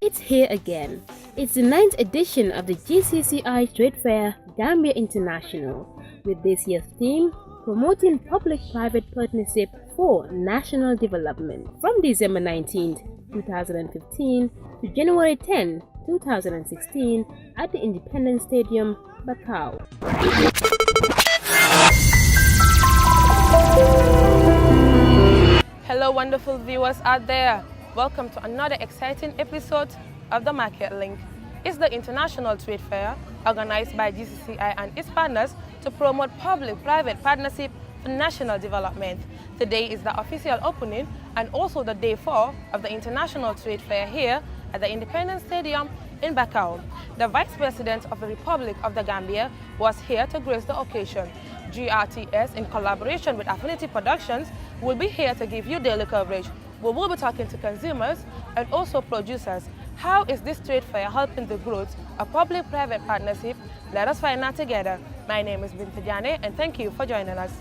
It's here again. It's the 9th edition of the GCCI Trade Fair Gambia International, with this year's theme, Promoting Public-Private Partnership for National Development, from December 19, 2015 to January 10, 2016 at the Independence Stadium, Bakau. Hello wonderful viewers out there. Welcome to another exciting episode of the Market Link. It's the International Trade Fair organized by GCCI and its partners to promote public-private partnership for national development. Today is the official opening and also the day 4 of the International Trade Fair here at the Independence Stadium in Bakau. The Vice President of the Republic of the Gambia was here to grace the occasion. GRTS, in collaboration with Affinity Productions, will be here to give you daily coverage. We will be talking to consumers and also producers. How is this trade fair helping the growth of public-private partnership? Let us find out together. My name is Binta Jane and thank you for joining us.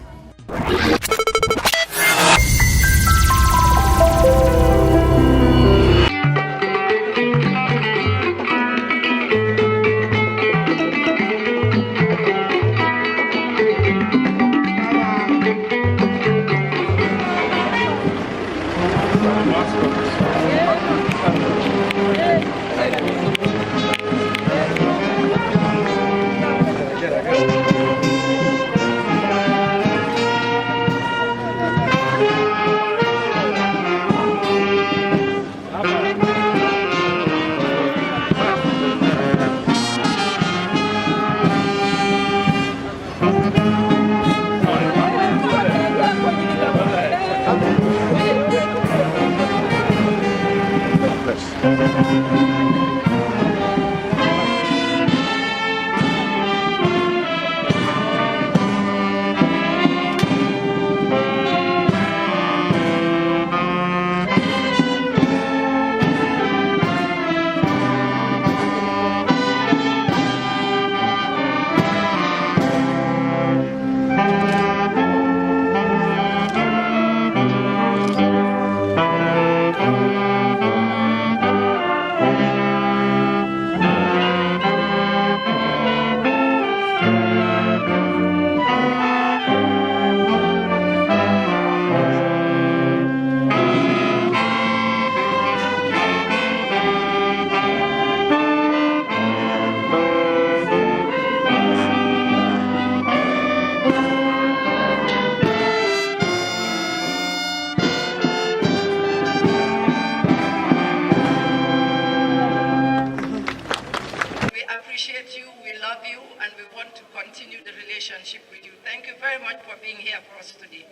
With you. Thank you very much for being here for us today.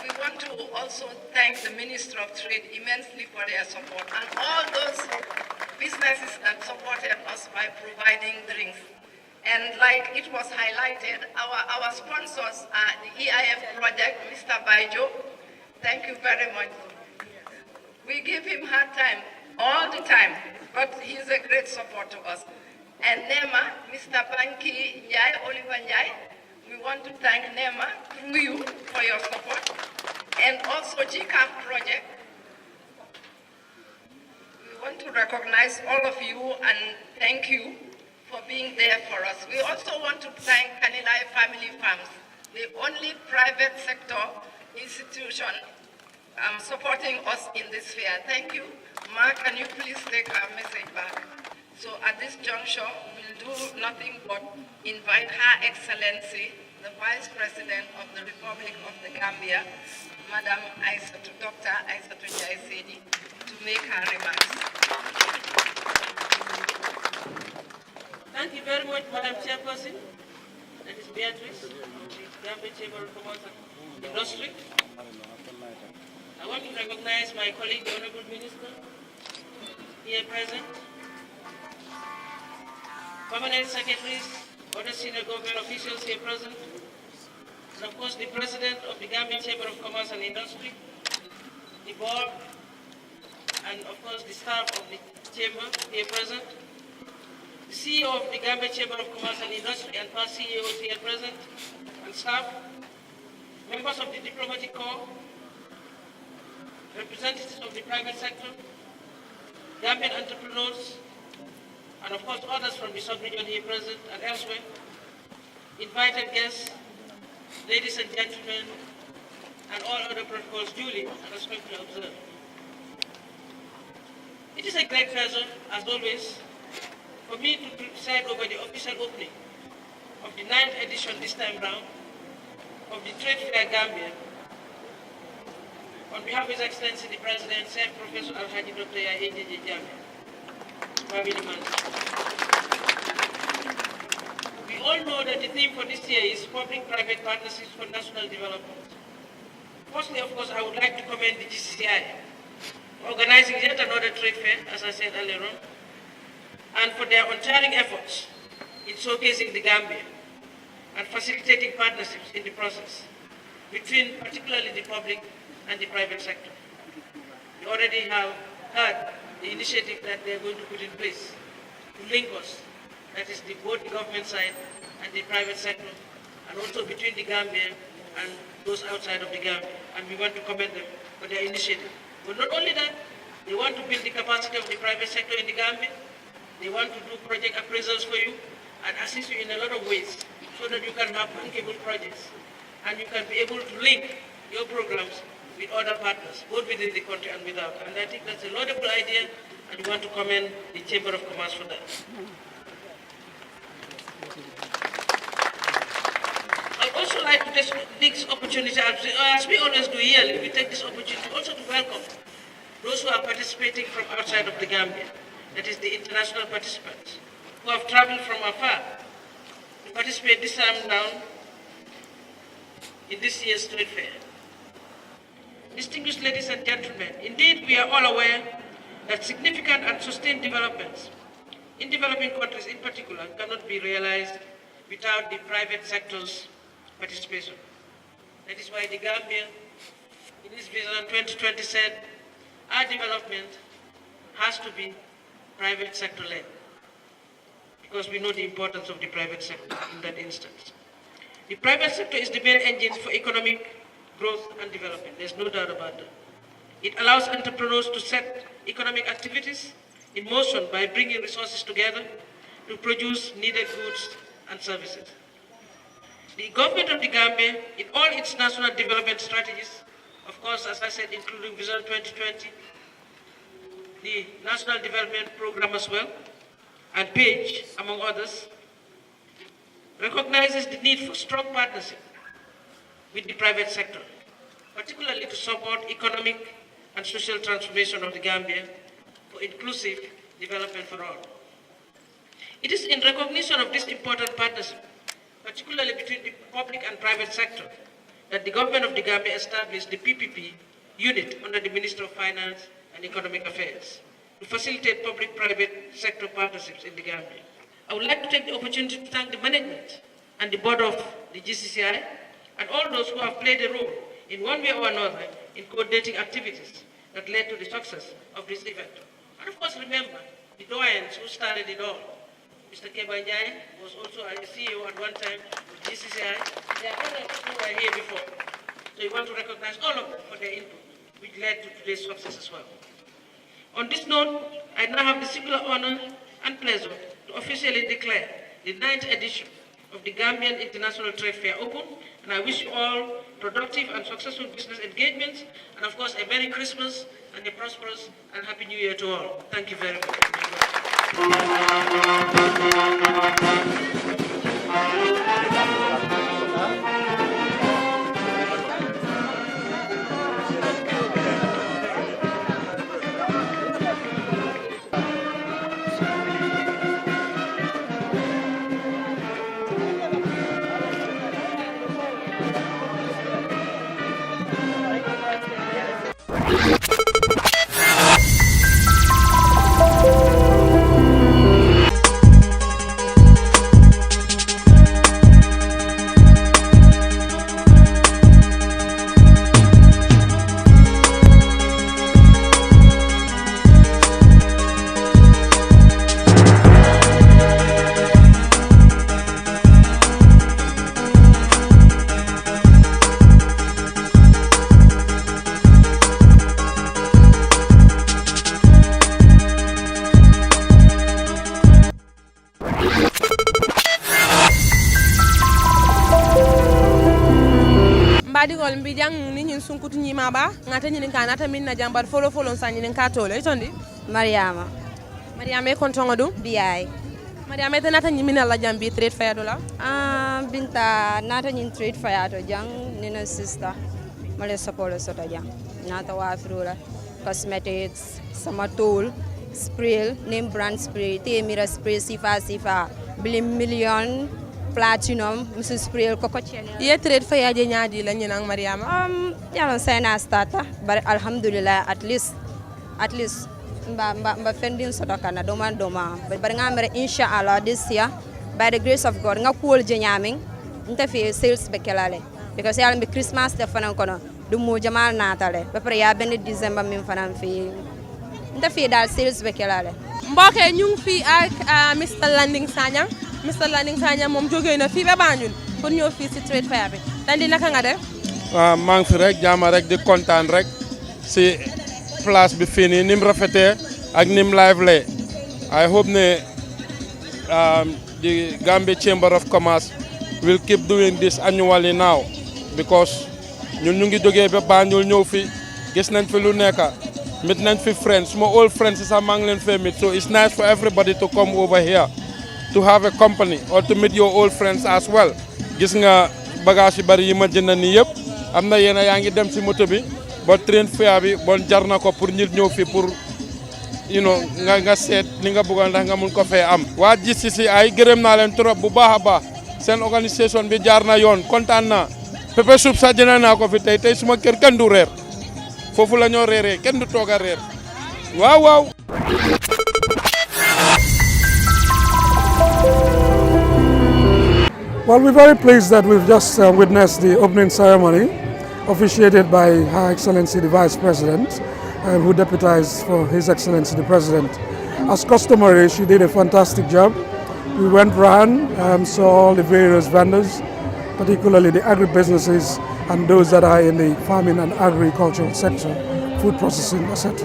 We want to also thank the Minister of Trade immensely for their support and all those businesses that supported us by providing drinks. And like it was highlighted, our sponsors are the EIF project, Mr. Baijo. Thank you very much. We give him hard time all the time, but he's a great support to us. And NEMA, Mr. Banki Njai, Oliver Njai, we want to thank NEMA through you for your support. And also GCAF project. We want to recognize all of you and thank you for being there for us. We also want to thank Kanilai Family Farms, the only private sector institution supporting us in this fair. Thank you. Mark, can you please take our message back? So at this juncture, we'll do nothing but invite Her Excellency, the Vice President of the Republic of the Gambia, Madam Dr. Aissatou Njie Sedi, to make her remarks. Thank you very much, Madam Chairperson. that is Beatrice, of the Gambia Chamber of Commerce and Industry. I want to recognize my colleague, the Honorable Minister, here present, permanent secretaries, other senior government officials here present, and of course the President of the Gambia Chamber of Commerce and Industry, the board, and of course the staff of the chamber here present, the CEO of the Gambia Chamber of Commerce and Industry and past CEOs here present, and staff, members of the diplomatic corps, representatives of the private sector, Gambian entrepreneurs, and of course others from the sub-region here present and elsewhere, invited guests, ladies and gentlemen, and all other protocols duly and respectfully observed. It is a great pleasure, as always, for me to preside over the official opening of the 9th edition this time round of the Trade Fair Gambia. On behalf of His Excellency the President, Sir Professor Alhaji Dr. Yahya Jammeh, family man. We all know that the theme for this year is public-private partnerships for national development. Firstly, of course, I would like to commend the GCCI for organizing yet another trade fair, as I said earlier on, and for their untiring efforts in showcasing the Gambia and facilitating partnerships in the process between particularly the public and the private sector. We already have heard the initiative that they are going to put in place to link us, that is both the government side and the private sector, and also between the Gambia and those outside of the Gambia. And we want to commend them for their initiative. But not only that, they want to build the capacity of the private sector in the Gambia. They want to do project appraisals for you and assist you in a lot of ways so that you can have bankable projects and you can be able to link your programs with other partners, both within the country and without. And I think that's a laudable idea, and we want to commend the Chamber of Commerce for that. I'd also like to take this opportunity, as we always do yearly, we take this opportunity also to welcome those who are participating from outside of the Gambia, that is the international participants, who have traveled from afar to participate this time down in this year's trade fair. Distinguished ladies and gentlemen, indeed we are all aware that significant and sustained developments in developing countries in particular cannot be realized without the private sector's participation. That is why the Gambia, in its Vision 2020, said our development has to be private sector led, because we know the importance of the private sector in that instance. The private sector is the main engine for economic growth and development. There's no doubt about that. It allows entrepreneurs to set economic activities in motion by bringing resources together to produce needed goods and services. The government of the Gambia, in all its national development strategies, of course, as I said, including Vision 2020, the National Development Program as well, and PAGE, among others, recognizes the need for strong partnership with the private sector, particularly to support economic and social transformation of the Gambia for inclusive development for all. It is in recognition of this important partnership, particularly between the public and private sector, that the government of the Gambia established the PPP unit under the Ministry of Finance and Economic Affairs to facilitate public-private sector partnerships in the Gambia. I would like to take the opportunity to thank the management and the board of the GCCI and all those who have played a role in one way or another in coordinating activities that led to the success of this event. And of course, remember the doyens who started it all. Mr. Kebanjai was also a CEO at one time with GCCI. There are other people who were here before. So we want to recognize all of them for their input, which led to today's success as well. On this note, I now have the singular honor and pleasure to officially declare the 9th edition of the Gambian International Trade Fair open, and I wish you all productive and successful business engagements, and of course a Merry Christmas and a prosperous and Happy New Year to all. Thank you very much. badigol mbijang ni nyin sunkutu nyima ba ngata nyin kanata min na jambar follow sa nyin ka tole tondi Mariama e kontongo du biay Mariama te nata nyin min la jambi trade fair dola binta nata nyin trade fair to jang nina sister male support sota jang nata wa frula cosmetics sama tool spray name brand spray te mira spray sifa blim million platinum Mrs. Spray Coco Channel. Ye trade fair je nyaadi la ñinang Mariama. Yalon sayna starta but alhamdulillah at least mba fendin sotoka na doma but ngamere inshallah this year by the grace of God nga cool je nyaming nta fi sales be kelale because yalla be Christmas de fanan kono du mo jamal natale be pare ya ben December min fanan fi nta fi dal sales be kelale mbokk ñu ngi fi ak Mr. Landing Sanyang moom jógee na fii ba Banjul pour ñëw fii si trade fair bi Landing naka nga def maa ngi fi rek jaama rek di kontaan rek si place bi fii nii ni mu rafetee ak ni mu lively I hope ne the Gambia Chamber of Commerce will keep doing this annually now because ñun ñu ngi jógee ba Banjul ñëw fi gis nañ fi lu nekk meet nañ fi friends suma old friends sax maa ngi leen fee meet so it's nice for everybody to come over here to have a company or to meet your old friends as well gis nga bagage yu bari yi ma jënd nii yëpp am na yéen yaa ngi dem si moto bi ba train fair bi bon jar na ko pour ñit ñëw fi pour nga seet li nga bëggoon ndax nga mun ko fee am. waa GCCI gërëm naa leen trop bu baax a baax seen organisation bi jaar na yoon kontaan naa pepe soup sax jënd naa ko fi tey suma kër kenn du reer foofu la ñoo reeree kenn du toog a reer waaw. Well, we're very pleased that we've just witnessed the opening ceremony officiated by Her Excellency the Vice President, who deputized for His Excellency the President. As customary, she did a fantastic job. We went round, saw all the various vendors, particularly the agribusinesses and those that are in the farming and agricultural sector, food processing, etc.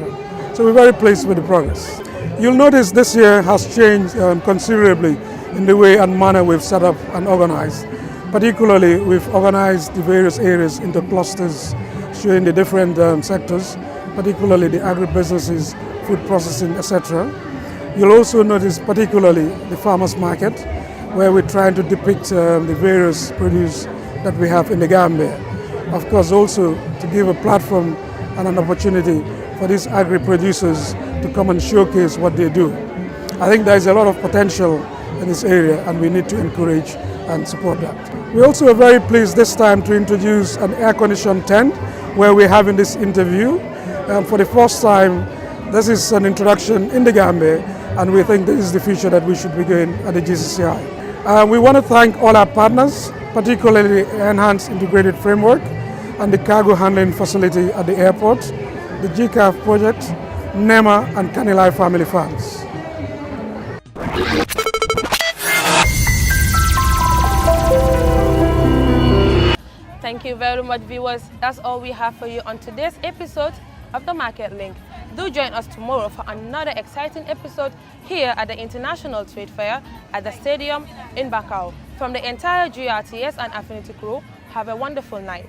So we're very pleased with the progress. You'll notice this year has changed considerably in the way and manner we've set up and organized. Particularly, we've organized the various areas into clusters showing the different sectors, particularly the agribusinesses, food processing, etc. You'll also notice particularly the farmers market, where we're trying to depict the various produce that we have in the Gambia. Of course, also to give a platform and an opportunity for these agri-producers to come and showcase what they do. I think there's a lot of potential in this area and we need to encourage and support that. We also are very pleased this time to introduce an air-conditioned tent where we're having this interview. For the first time, this is an introduction in the Gambia and we think this is the future that we should be going at the GCCI. We want to thank all our partners, particularly the Enhanced Integrated Framework and the Cargo Handling Facility at the airport, the GCAF project, NEMA and Kanilai Family Farms. Thank you very much, viewers. That's all we have for you on today's episode of The Market Link. Do join us tomorrow for another exciting episode here at the International Trade Fair at the stadium in Bakau. From the entire GRTS and Affinity crew, have a wonderful night.